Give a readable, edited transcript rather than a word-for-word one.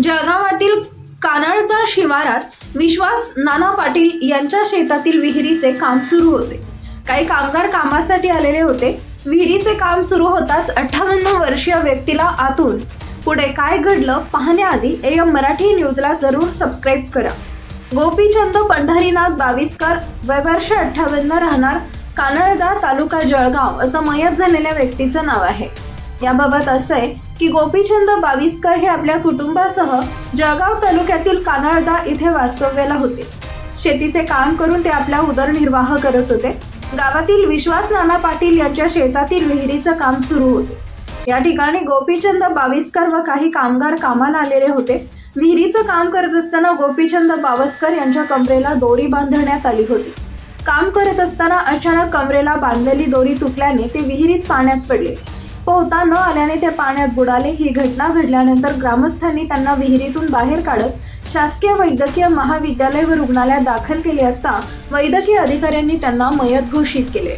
जळगावातील कानळदा शिवारात विश्वास नाना पाटील यांच्या शेतातील विहिरीचे काम सुरू होते। काही कामगार कामासाठी आलेले होते। विहिरीचे काम सुरू होताच 58 वर्षीय व्यक्तीला आतून पुढे काय घडलं पाहण्याआधी AM मराठी न्यूजला जरूर सबस्क्राइब करा। गोपीचंद पंढरीनाथ बाविस्कर, वय वर्ष 58, राहणार कानळदा, तालुका जळगाव असं मयत झालेल्या व्यक्तीचं नाव आहे। याबाबत असं आहे की गोपीचंद बाविस्कर हे आपल्या कुटुंबासह जळगाव तालुक्यातील कानळदा इथे वास्तव्याला होते। शेतीचे काम करून ते आपला उदरनिर्वाह करत होते। गावातील विश्वास नाना पाटील यांच्या शेतातील विहिरीचं काम सुरू होते। या ठिकाणी गोपीचंद बाविस्कर व काही कामगार कामाला आलेले होते। विहिरीचं काम करत असताना गोपीचंद बावस्कर यांच्या कमरेला दोरी बांधण्यात आली होती। काम करत असताना अचानक कमरेला बांधलेली दोरी तुटल्याने ते विहिरीत पाण्यात पडले। पोहता न आल्याने ते पाण्यात बुडाले। ही घटना घडल्यानंतर ग्रामस्थांनी त्यांना विहिरीतून बाहेर काढत शासकीय वैद्यकीय महाविद्यालय व रुग्णालयात दाखल केले असता वैद्यकीय अधिकाऱ्यांनी त्यांना मयत घोषित केले।